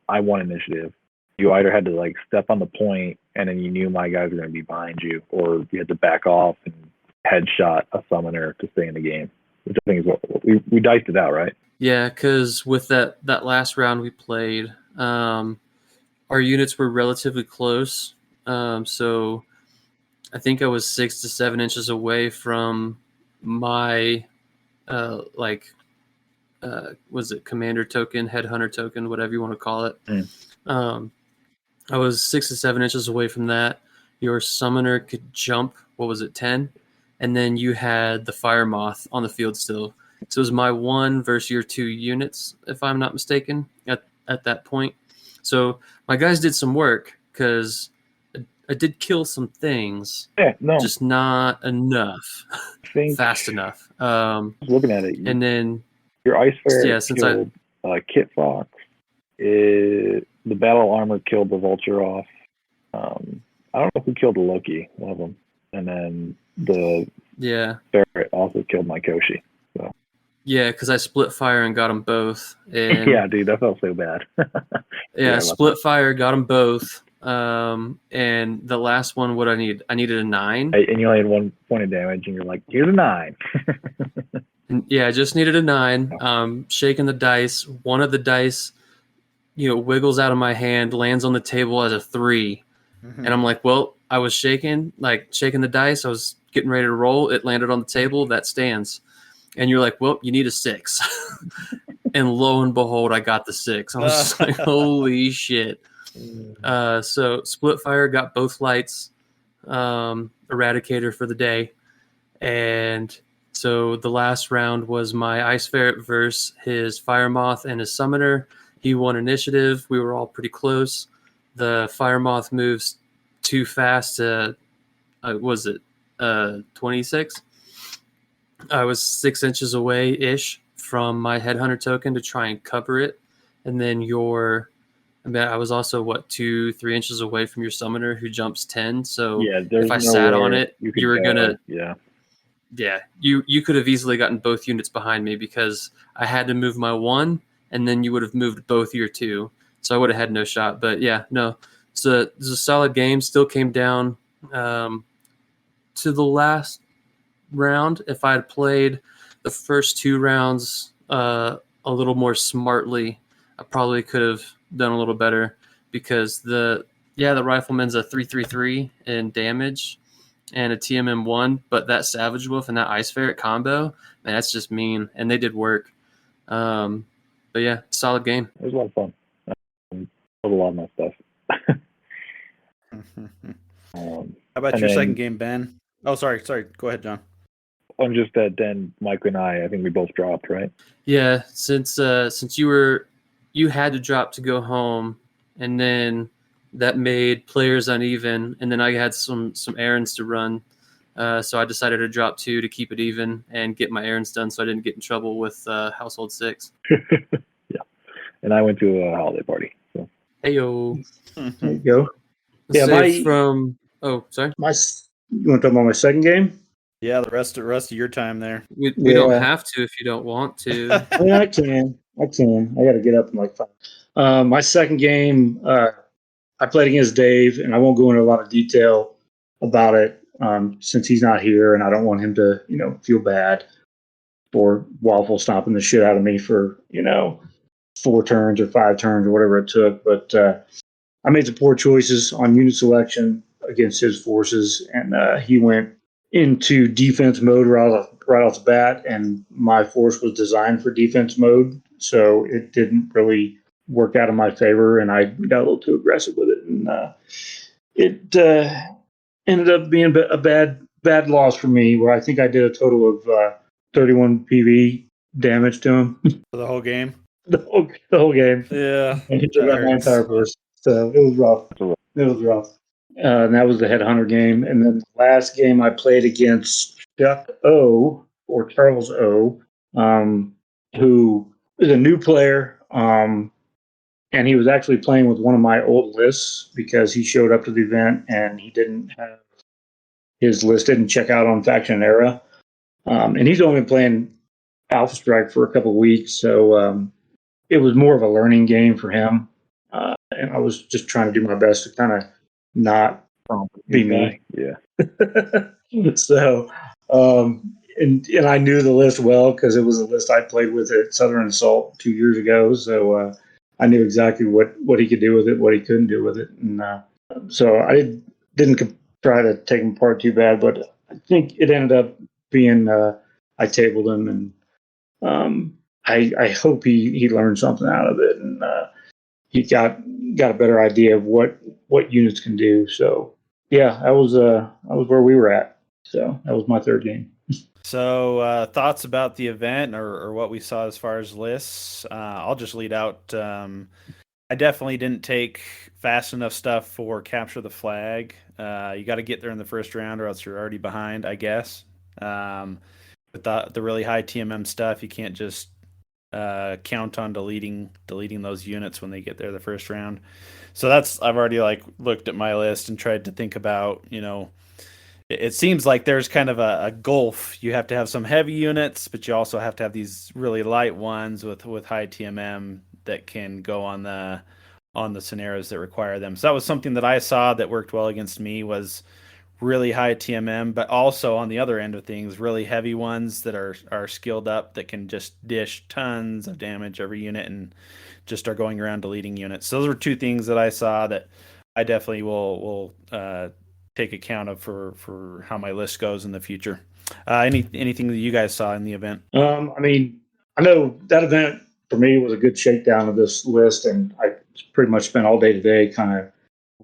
I won initiative. You either had to like step on the point, and then you knew my guys were going to be behind you, or you had to back off and headshot a summoner to stay in the game. Which I think is what we diced it out, right? Yeah, because with that last round we played, our units were relatively close. So I think I was 6 to 7 inches away from my was it commander token, headhunter token, whatever you want to call it. I was 6 to 7 inches away from that. Your summoner could jump, 10? And then you had the fire moth on the field still. So it was my 1 versus your 2 units, if I'm not mistaken, at that point. So my guys did some work because I did kill some things. Yeah, no. Just not enough. Fast enough. Looking at it. And then your Ice Ferret killed Kit Fox. The battle armor killed the Vulture off. I don't know who killed the Loki, one of them. And then the Ferret also killed my Koshi. So. Yeah, because I split fire and got them both. And yeah, dude, that felt so bad. Split fire, got them both. And the last one, what I needed a 9. And you only had 1 point of damage, and you're like, here's a 9. I just needed a 9. Shaking the dice. One of the dice, wiggles out of my hand, lands on the table as a 3. And I'm like, well, I was shaking the dice. I was getting ready to roll. It landed on the table. That stands. And you're like, well, you need a 6. And lo and behold, I got the 6. I was just like, holy shit. So split fire, got both lights, eradicator for the day. And so the last round was my Ice Ferret versus his Fire Moth and his Summoner. He won initiative. We were all pretty close. The Fire Moth moves too fast to, 26? I was 6 inches away-ish from my Headhunter token to try and cover it. And then I was also, 2-3 inches away from your Summoner who jumps 10. So if I sat on it, you were going to... Yeah, you could have easily gotten both units behind me because I had to move my 1, and then you would have moved both your 2. So I would have had no shot. But it was a solid game. Still came down to the last round. If I had played the first 2 rounds a little more smartly, I probably could have done a little better because the Rifleman's a 3/3/3 in damage and a TMM1, but that Savage Wolf and that Ice Ferret combo, man, that's just mean, and they did work. But yeah, solid game. It was a lot of fun. A lot of my stuff. How about your second game, Ben? Oh, sorry. Go ahead, John. I'm just that then Mike and I think we both dropped, right? Yeah, since you had to drop to go home, and then that made players uneven, and then I had some errands to run, so I decided to drop 2 to keep it even and get my errands done, so I didn't get in trouble with Household 6. Yeah, and I went to a holiday party. So. Hey yo, there you go. Sorry. You want to talk about my second game? Yeah, the rest of your time there. We don't have to if you don't want to. I can. I got to get up in like 5. My second game, I played against Dave, and I won't go into a lot of detail about it since he's not here, and I don't want him to, feel bad for Waffle stomping the shit out of me for, 4 turns or 5 turns or whatever it took. But I made some poor choices on unit selection against his forces, and he went into defense mode right off the bat, and my force was designed for defense mode, so it didn't really work out in my favor, and I got a little too aggressive with it, and it ended up being a bad loss for me, where I think I did a total of 31 PV damage to him. For the whole game? The whole game. Yeah. And he took out my entire force, so it was rough. And that was the Headhunter game. And then the last game I played against Chuck O, or Charles O, who is a new player. And he was actually playing with one of my old lists because he showed up to the event and he didn't have his list, didn't check out on Faction Era. And he's only been playing Alpha Strike for a couple of weeks, so it was more of a learning game for him. And I was just trying to do my best to kind of not be me. Yeah. So, and I knew the list well because it was a list I played with at Southern Assault 2 years ago. So I knew exactly what he could do with it, what he couldn't do with it, and so I didn't try to take him apart too bad. But I think it ended up being I tabled him, and I hope he learned something out of it, and he got a better idea of what units can do. So yeah, that was where we were at. So that was my third game. So thoughts about the event or what we saw as far as lists? I'll just lead out. I definitely didn't take fast enough stuff for capture the flag. You got to get there in the first round or else you're already behind, I guess. With the really high TMM stuff, you can't just count on deleting those units when they get there the first round. So I've already looked at my list and tried to think about, it seems like there's kind of a gulf. You have to have some heavy units, but you also have to have these really light ones with high TMM that can go on the scenarios that require them. So that was something that I saw that worked well against me, was really high TMM, but also on the other end of things, really heavy ones that are skilled up that can just dish tons of damage every unit and just are going around deleting units. So those were two things that I saw that I definitely will take account of for how my list goes in the future. Anything that you guys saw in the event? I mean, I know that event for me was a good shakedown of this list, and I pretty much spent all day today kind of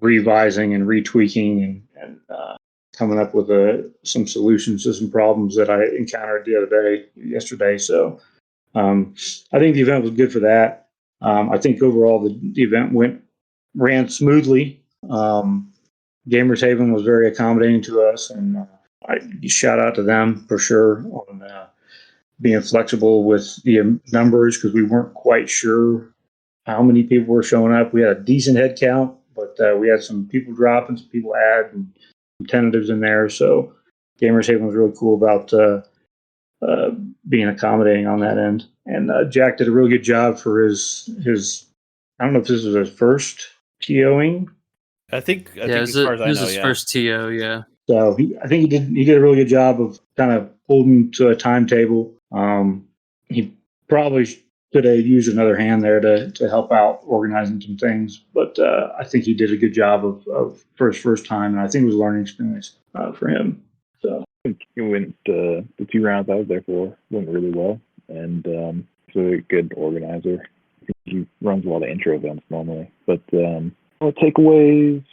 revising and retweaking and coming up with some solutions to some problems that I encountered yesterday. So I think the event was good for that. I think overall the event ran smoothly. Gamers Haven was very accommodating to us, and I shout out to them for sure on being flexible with the numbers, because we weren't quite sure how many people were showing up. We had a decent head count, but we had some people dropping, some people add, and some tentatives in there. So Gamers Haven was really cool about being accommodating on that end. And Jack did a really good job for his I don't know if this was his first TOing. I think as far as I know, his first TO, yeah. So I think he did a really good job of kind of holding to a timetable. He probably could have used another hand there to help out organizing some things, but I think he did a good job of for his first time, and I think it was a learning experience for him. So I think it went the 2 rounds I was there for went really well, and he's a good organizer. I think he runs a lot of intro events normally, but takeaways.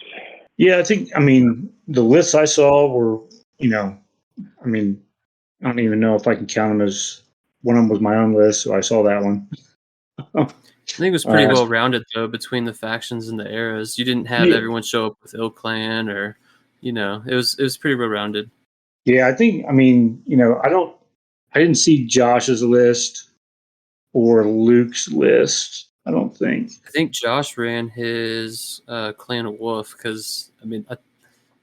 Yeah, I mean, the lists I saw were, I mean, I don't even know if I can count them as one of them was my own list, so I saw that one. I think it was pretty well rounded though between the factions and the eras. You didn't have everyone show up with ill clan, or it was pretty well rounded. Yeah, I think I didn't see Josh's list or Luke's list. I don't think. I think Josh ran his Clan of Wolf because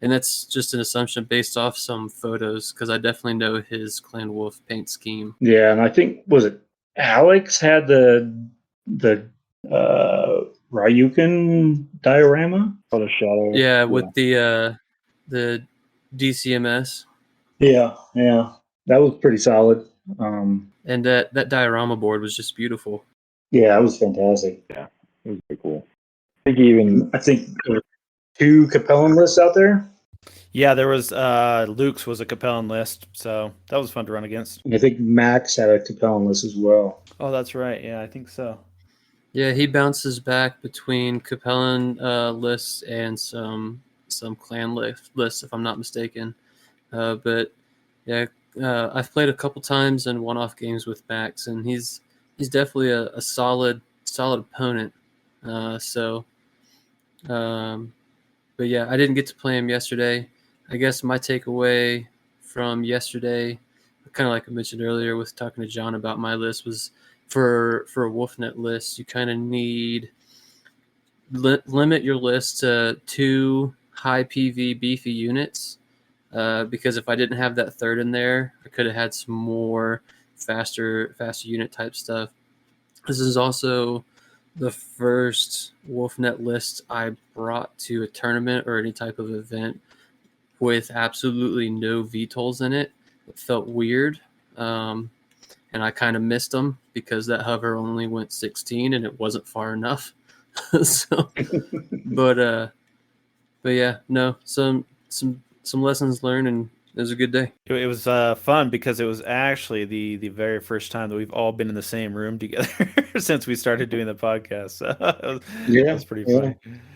and that's just an assumption based off some photos, because I definitely know his Clan Wolf paint scheme. Yeah, and I think was it Alex had the Ryukin diorama? Oh, the shadow. Yeah, with the DCMS. Yeah, that was pretty solid. And that diorama board was just beautiful. Yeah, it was fantastic. Yeah, it was pretty cool. I think there were 2 Capellan lists out there. Yeah, there was Luke's was a Capellan list, so that was fun to run against. And I think Max had a Capellan list as well. Oh, that's right. Yeah, I think so. Yeah, he bounces back between Capellan lists and some clan lists, if I'm not mistaken. But yeah, I've played a couple times in one-off games with Max, and he's definitely a solid opponent. But yeah, I didn't get to play him yesterday. I guess my takeaway from yesterday, kind of like I mentioned earlier with talking to John about my list, was for a WolfNet list, you kind of need limit your list to 2 high PV beefy units, because if I didn't have that third in there, I could have had some more faster unit type stuff. This is also the first WolfNet list I brought to a tournament or any type of event with absolutely no VTOLs in it. It felt weird, and I kind of missed them because that hover only went 16 and it wasn't far enough. So, but yeah, no, some lessons learned, and it was a good day. It was fun because it was actually the very first time that we've all been in the same room together since we started doing the podcast. So it was pretty funny.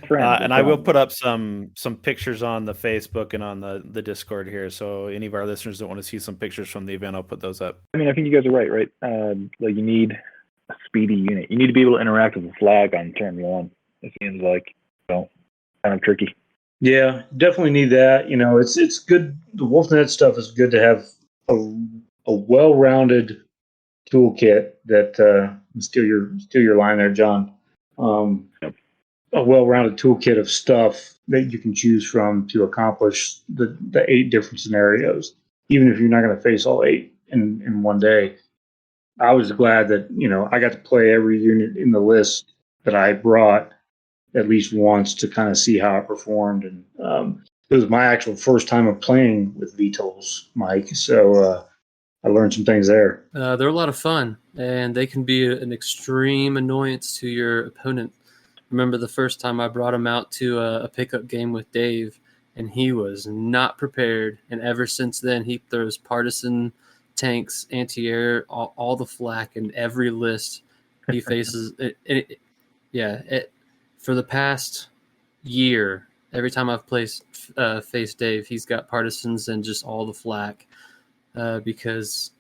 And I will put up some pictures on the Facebook and on the Discord here. So any of our listeners that want to see some pictures from the event, I'll put those up. I mean, I think you guys are right? Like you need a speedy unit. You need to be able to interact with the flag on turn 1. It seems like, kind of tricky. Yeah, definitely need that. It's good. The WolfNet stuff is good to have a well-rounded toolkit that steal your line there, John. A well-rounded toolkit of stuff that you can choose from to accomplish the 8 different scenarios, even if you're not going to face all 8 in one day. I was glad that I got to play every unit in the list that I brought at least once to kind of see how it performed. And it was my actual first time of playing with VTOLs, Mike. So I learned some things there. They're a lot of fun, and they can be an extreme annoyance to your opponent. Remember the first time I brought him out to a pickup game with Dave, and he was not prepared. And ever since then, he throws partisan tanks, anti-air, all the flak in every list he faces. For the past year, every time I've faced Dave, he's got partisans and just all the flak, because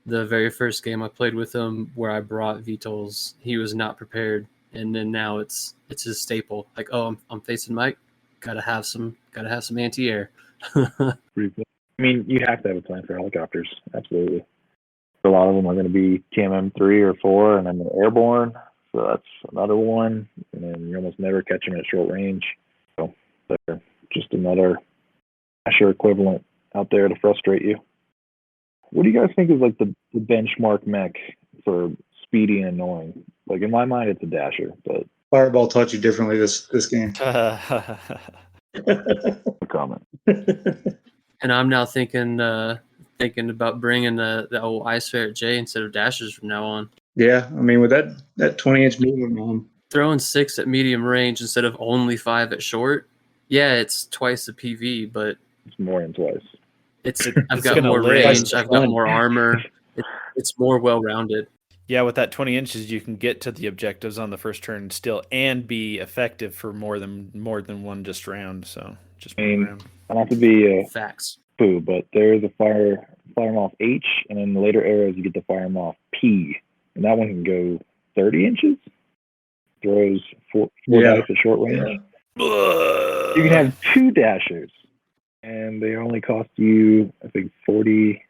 the very first game I played with him where I brought VTOLs, he was not prepared, and then now it's his staple. Like, oh, I'm facing Mike, gotta have some anti-air. Pretty cool. I mean, you have to have a plan for helicopters, absolutely. A lot of them are going to be TMM 3 or 4, and then they're airborne. So that's another one, and then you almost never catch them at short range. So they're just another Asher equivalent out there to frustrate you. What do you guys think is like the benchmark mech for speedy and annoying? Like in my mind, it's a Dasher, but Fireball taught you differently this game. comment. And I'm now thinking about bringing the old Ice Ferret J instead of Dashers from now on. Yeah, I mean, with that 20-inch movement on. Throwing 6 at medium range instead of only 5 at short. Yeah, it's twice the PV, but it's more than twice. I've got more range. I've got more armor. It's more well-rounded. Yeah, with that 20 inches, you can get to the objectives on the first turn still, and be effective for more than one just round. So just round. I not to be facts. Boo, but there's a fire off H, and in the later arrows you get to fire them off P, and that one can go 30 inches. Throws four dice at short range. Yeah. You can have 2 Dashers, and they only cost you, I think, 40,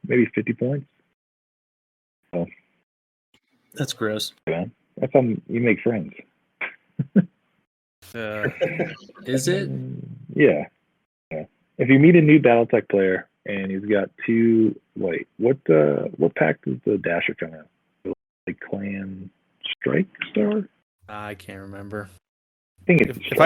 maybe 50 points. So, that's gross. Man, that's how you make friends. Is it? Yeah. If you meet a new BattleTech player and he's got 2, what pack does the Dasher come in? Like Clan Strike Star? I can't remember. I think it's if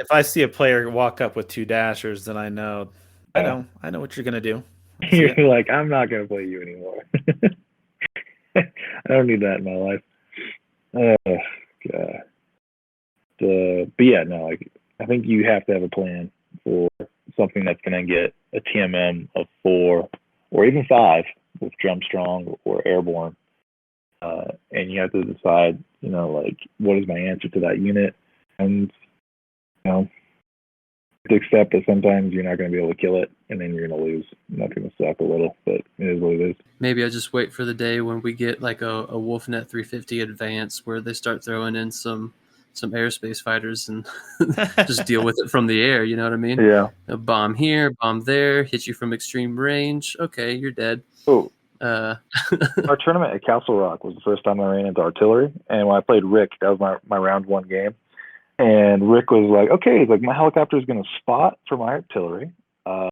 I see a player walk up with 2 Dashers, then I know what you're gonna do. You're like, I'm not gonna play you anymore. I don't need that in my life. God. But yeah, no, I think you have to have a plan for something that's going to get a TMM of 4 or even 5 with Drum Strong or Airborne. And you have to decide, what is my answer to that unit? And, to accept that sometimes you're not going to be able to kill it, and then you're going to lose. And that's going to suck a little, but it is what it is. Maybe I just wait for the day when we get like a WolfNet 350 Advance where they start throwing in some aerospace fighters and just deal with it from the air. You know what I mean? Yeah. A bomb here, bomb there, hit you from extreme range. Okay, you're dead. Oh. Our tournament at Castle Rock was the first time I ran into artillery, and when I played Rick, that was my round 1 game. And Rick was like, okay, he's like, my helicopter is going to spot for my artillery, and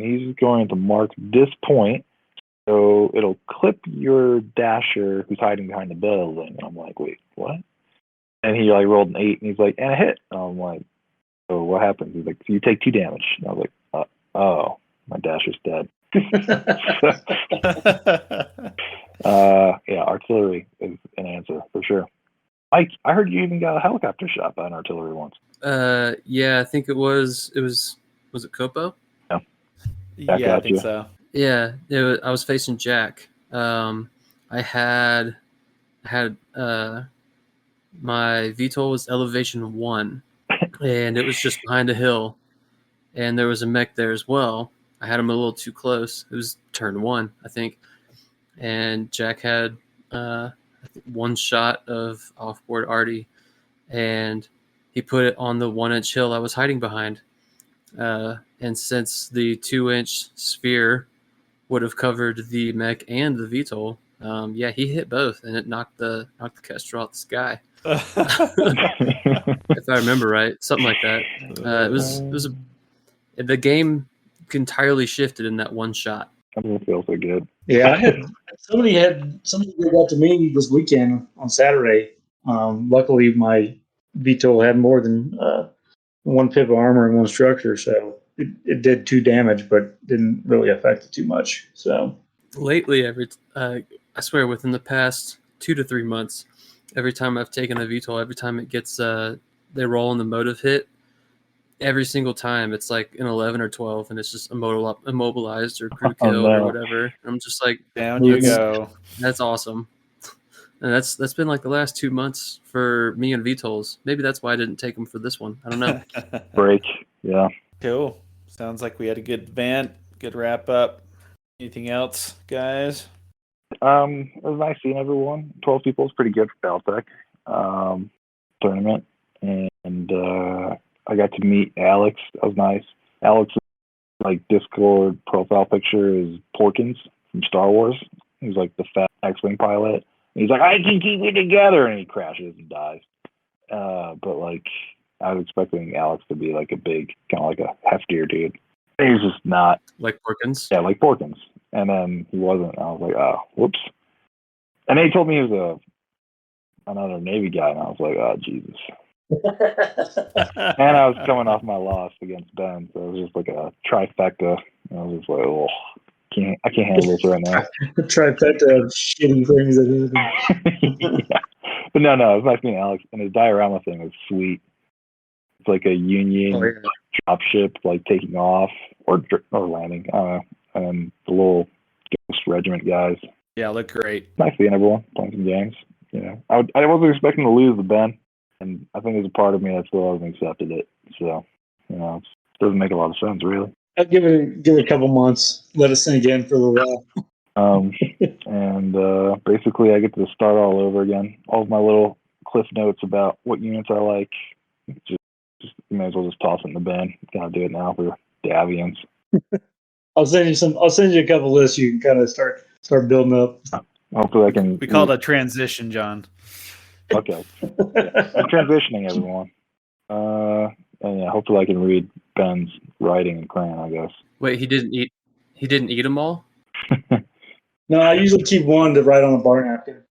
he's going to mark this point So it'll clip your dasher who's hiding behind the building. And I'm like, wait, what? And he like rolled an 8, and he's like, and a hit. And I'm like, so what happens? He's like, so you take 2 damage. And I was like, oh, my dasher's dead. Yeah, artillery is an answer for sure. Mike, I heard you even got a helicopter shot by an artillery once. Yeah, I think was it Copo? Yeah, yeah, I think so. Yeah, I was facing Jack. I had my VTOL was elevation 1, and it was just behind a hill, and there was a mech there as well. I had him a little too close. It was turn 1, I think, and Jack had one shot of offboard Artie, and he put it on the 1-inch hill I was hiding behind. And since the 2-inch sphere would have covered the mech and the VTOL, yeah, he hit both, and it knocked the Kestrel out the sky. If I remember right, something like that. The game entirely shifted in that one shot. That doesn't feel so good. Yeah, somebody did that to me this weekend on Saturday. Luckily, my VTOL had more than 1 pip of armor and 1 structure, so it did 2 damage, but didn't really affect it too much. So lately, I swear, within the past 2 to 3 months, every time I've taken a VTOL, every time it gets they roll in the motive hit, every single time it's like an 11 or 12, and it's just immobilized or crew kill or whatever. I'm just like, down you go. That's awesome. And that's been like the last 2 months for me and VTOLs. Maybe that's why I didn't take them for this one. I don't know. Break, yeah. Cool. Sounds like we had a good event, good wrap up. Anything else, guys? It was nice seeing everyone. 12 people is pretty good for Baltec tournament, and I got to meet Alex. That was nice. Alex's like Discord profile picture is Porkins from Star Wars. He's like the fat X-wing pilot. He's like, I can keep it together, and he crashes and dies. But like, I was expecting Alex to be like a big, kind of like a heftier dude. He's just not like Porkins. Yeah, like Porkins. And then he wasn't. I was like, oh, whoops. And then he told me he was another Navy guy, and I was like, oh, Jesus. And I was coming off my loss against Ben, so it was just like a trifecta. And I was just like, oh, I can't handle this right now. Trifecta of shitty things that happened. Yeah. But no, it was nice meeting Alex, and his diorama thing was sweet. It's like a Union dropship, like taking off or landing. I don't know. And the little Ghost Regiment guys. Yeah, look great. Nice seeing everyone playing some games. You know, I wasn't expecting to lose the Ben, and I think there's a part of me that still hasn't accepted it. So, you know, it doesn't make a lot of sense, really. I'll give it a couple months. Let it sink in for a little while. And basically, I get to start all over again. All of my little cliff notes about what units I like. Just you may as well just toss it in the bin. Gotta do it now for the Avians. I'll send you a couple lists you can kind of start building up. Hopefully I can. We call it a transition, John. Okay. Yeah. I'm transitioning, everyone. And yeah, hopefully I can read Ben's writing in crayon, I guess. Wait, he didn't eat them all? No, I usually keep one to write on a bar napkin.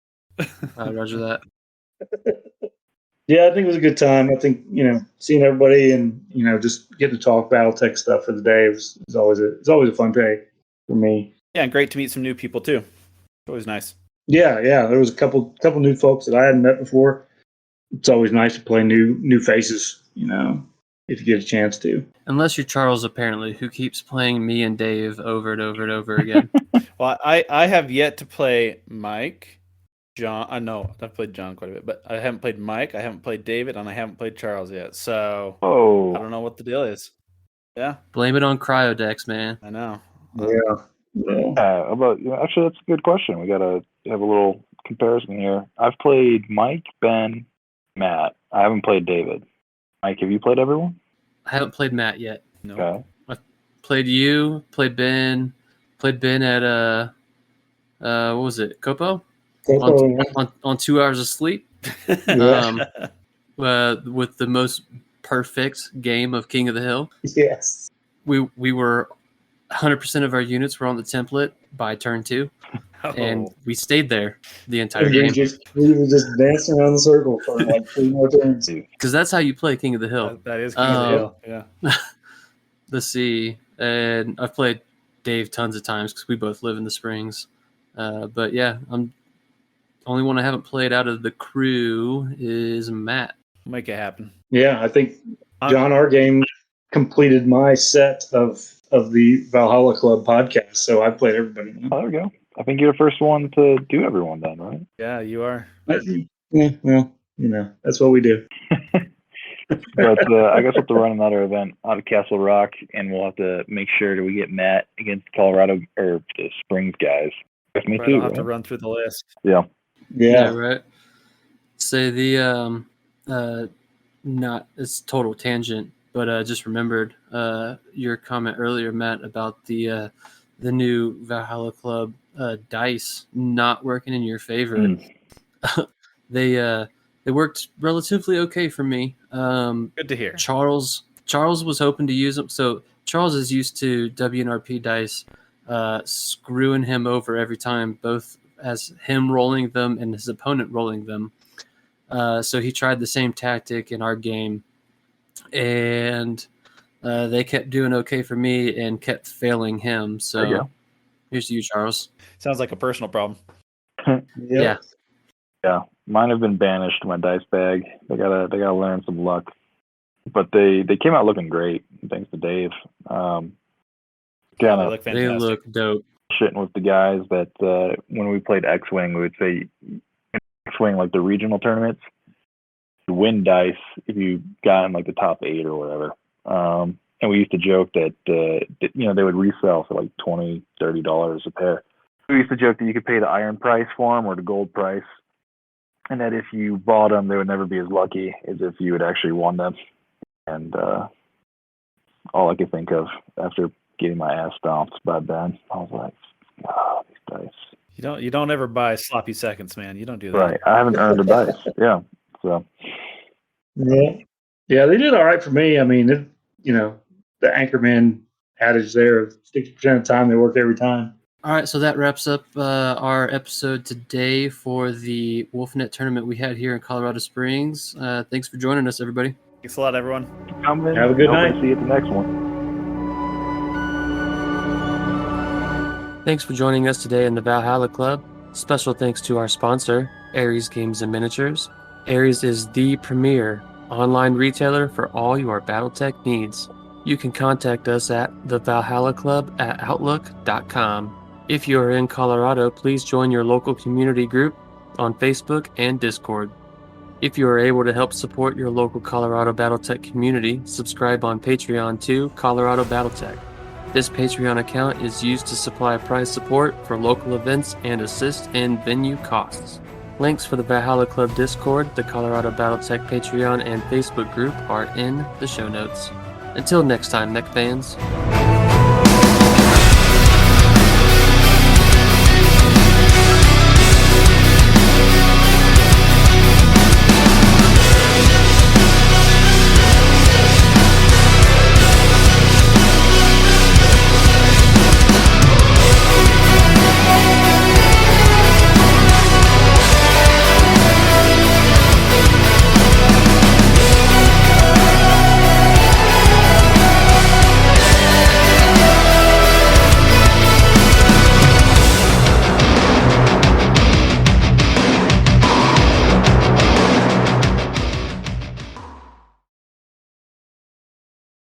Roger that. Yeah, I think it was a good time. I think, seeing everybody and, just getting to talk Battletech stuff for the day was always a fun day for me. Yeah, and great to meet some new people too. Always nice. Yeah. There was a couple new folks that I hadn't met before. It's always nice to play new faces, if you get a chance to. Unless you're Charles, apparently, who keeps playing me and Dave over and over and over again. Well, I have yet to play Mike. John, I know I've played John quite a bit, but I haven't played Mike, I haven't played David, and I haven't played Charles yet. So I don't know what the deal is. Yeah, blame it on Cryodex, man. I know. Actually, that's a good question. We gotta have a little comparison here. I've played Mike, Ben, Matt. I haven't played David. Mike, have you played everyone? I haven't played Matt yet. No. Okay. I've played you. Played Ben. Played Ben at what was it? Copo? On 2 hours of sleep. With the most perfect game of King of the Hill. Yes. We were 100% of our units were on the template by turn 2, and we stayed there the entire we game. were just dancing around the circle for like 3 more turns. Because that's how you play King of the Hill. That is King of the Hill, yeah. Let's see. And I've played Dave tons of times because we both live in the Springs. But yeah, only one I haven't played out of the crew is Matt. Make it happen. Yeah, I think John our game completed my set of the Valhalla Club podcast, so I played everybody. Oh, there we go. I think you're the first one to do everyone then, right? Yeah, you are. Yeah, well, that's what we do. But I guess we'll have to run another event out of Castle Rock, and we'll have to make sure that we get Matt against Colorado or the Springs guys. That's me too. I'll have to run through the list. Yeah, right. Say the not it's total tangent, but just remembered your comment earlier, Matt, about the new Valhalla Club dice not working in your favor. They worked relatively okay for me. Good to hear. Charles was hoping to use them. So Charles is used to WNRP dice screwing him over every time, both as him rolling them and his opponent rolling them. So he tried the same tactic in our game, and they kept doing okay for me and kept failing him. So here's to you, Charles. Sounds like a personal problem. Yeah. Mine have been banished to my dice bag. They gotta learn some luck. But they came out looking great, thanks to Dave. They look dope. Shitting with the guys that when we played X-Wing, we would say X-Wing, like the regional tournaments, you win dice if you got in like the top 8 or whatever. And we used to joke that they would resell for like $20, $30 a pair. We used to joke that you could pay the iron price for them or the gold price, and that if you bought them, they would never be as lucky as if you had actually won them. And all I could think of after getting my ass stomped by Ben, I was like, these dice. You don't ever buy sloppy seconds, man. You don't do that. Right. I haven't earned the dice. Yeah. So. Yeah, they did all right for me. I mean, the Anchorman adage there of 60% of the time they work every time. All right, so that wraps up our episode today for the WolfNet tournament we had here in Colorado Springs. Thanks for joining us, everybody. Thanks a lot, everyone. Have a good night. See you at the next one. Thanks for joining us today in the Valhalla Club. Special thanks to our sponsor, Ares Games and Miniatures. Ares is the premier online retailer for all your BattleTech needs. You can contact us at thevalhallaclub@outlook.com. If you are in Colorado, please join your local community group on Facebook and Discord. If you are able to help support your local Colorado BattleTech community, subscribe on Patreon to Colorado BattleTech. This Patreon account is used to supply prize support for local events and assist in venue costs. Links for the Valhalla Club Discord, the Colorado BattleTech Patreon, and Facebook group are in the show notes. Until next time, mech fans.